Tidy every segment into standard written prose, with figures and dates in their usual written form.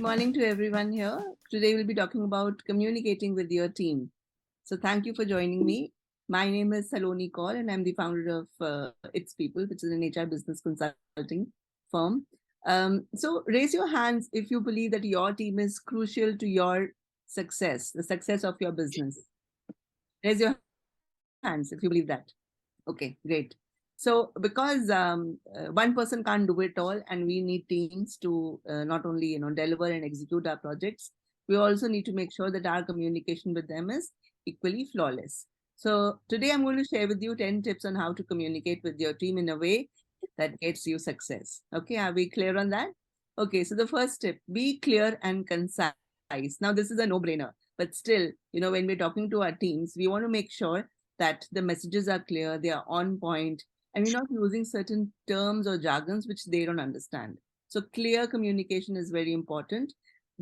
morning to everyone here. Today we'll be talking about communicating with your team. So thank you for joining me. My name is Saloni Kaul and I'm the founder of It's People, which is an HR business consulting firm. So raise your hands if you believe that your team is crucial to your success, the success of your business. Raise your hands if you believe that. Okay, great. So because one person can't do it all, and we need teams to not only deliver and execute our projects, we also need to make sure that our communication with them is equally flawless. So today I'm going to share with you 10 tips on how to communicate with your team in a way that gets you success. Okay, are we clear on that? Okay, so the first tip, be clear and concise. Now this is a no-brainer, but still, when we're talking to our teams, we want to make sure that the messages are clear, they are on point, and we're not using certain terms or jargons which they don't understand. So clear communication is very important.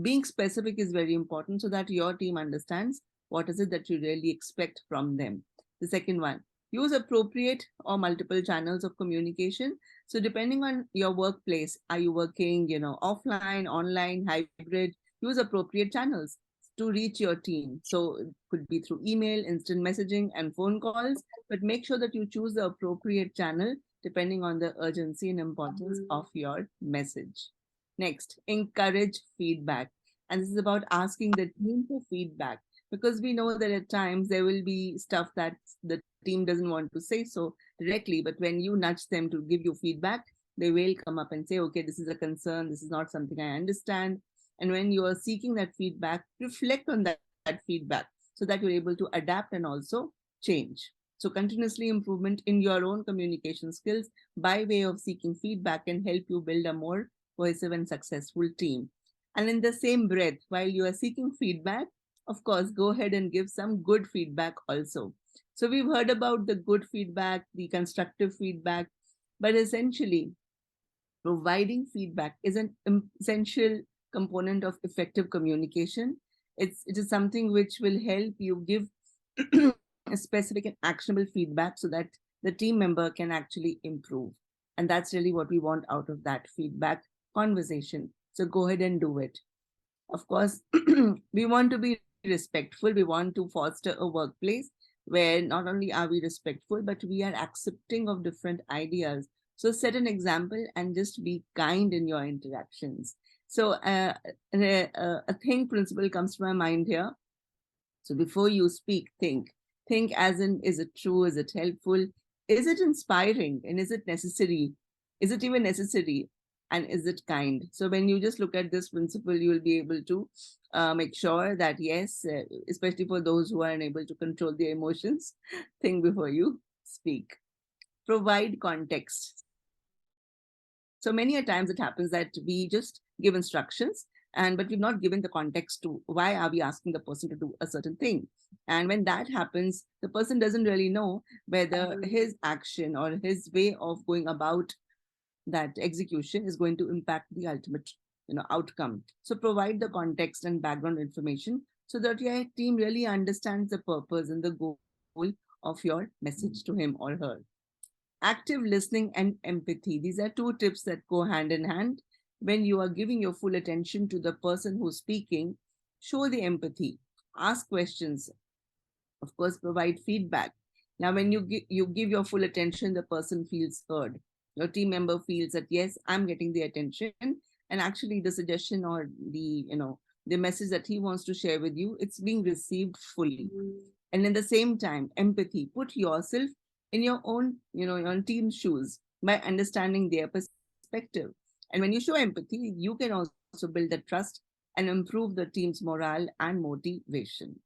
Being specific is very important so that your team understands what is it that you really expect from them. The second one, use appropriate or multiple channels of communication. So depending on your workplace, are you working, offline, online, hybrid, use appropriate channels to reach your team. So it could be through email, instant messaging, and phone calls, but make sure that you choose the appropriate channel depending on the urgency and importance of your message. Next, encourage feedback. And this is about asking the team for feedback, because we know that at times there will be stuff that the team doesn't want to say so directly, but when you nudge them to give you feedback, they will come up and say, okay, this is a concern, this is not something I understand. And when you are seeking that feedback, reflect on that feedback so that you're able to adapt and also change. So continuously improvement in your own communication skills by way of seeking feedback can help you build a more cohesive and successful team. And in the same breath, while you are seeking feedback, of course, go ahead and give some good feedback also. So we've heard about the good feedback, the constructive feedback, but essentially providing feedback is an essential component of effective communication. It is something which will help you give a specific and actionable feedback so that the team member can actually improve. And that's really what we want out of that feedback conversation. So go ahead and do it. Of course, we want to be respectful. We want to foster a workplace where not only are we respectful, but we are accepting of different ideas. So set an example and just be kind in your interactions. So a think principle comes to my mind here. So before you speak, think. Think as in, is it true? Is it helpful? Is it inspiring? And is it necessary? Is it even necessary? And is it kind? So when you just look at this principle, you will be able to make sure that, yes, especially for those who are unable to control their emotions, think before you speak. Provide context. So many a times it happens that we just give instructions, but we've not given the context to why are we asking the person to do a certain thing. And when that happens, the person doesn't really know whether his action or his way of going about that execution is going to impact the ultimate outcome. So provide the context and background information so that your team really understands the purpose and the goal of your message to him or her. Active listening and empathy. These are two tips that go hand in hand. When you are giving your full attention to the person who's speaking, show the empathy, ask questions, of course, provide feedback. Now, when you give your full attention, the person feels heard. Your team member feels that, yes, I'm getting the attention, and actually the suggestion or the message that he wants to share with you, it's being received fully. And in the same time, empathy, put yourself in your own, your own team's shoes by understanding their perspective. And when you show empathy, you can also build the trust and improve the team's morale and motivation.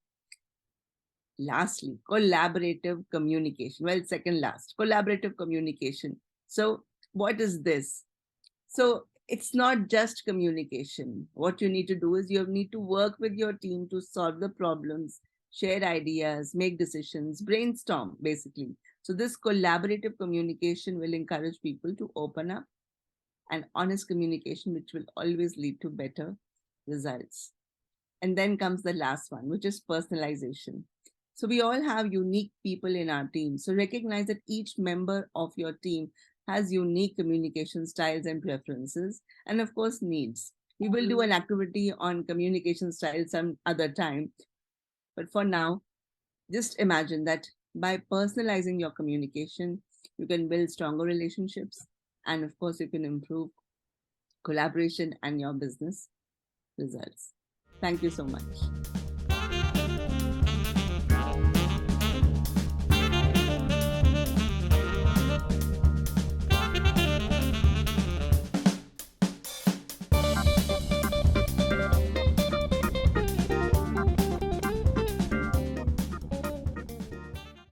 Lastly, collaborative communication. Well, second last, collaborative communication. So what is this? So it's not just communication. What you need to do is you need to work with your team to solve the problems, share ideas, make decisions, brainstorm, basically. So this collaborative communication will encourage people to open up, and honest communication, which will always lead to better results. And then comes the last one, which is personalization. So we all have unique people in our team. So recognize that each member of your team has unique communication styles and preferences, and of course needs. We will do an activity on communication style some other time. But for now, just imagine that by personalizing your communication, you can build stronger relationships. And of course, you can improve collaboration and your business results. Thank you so much.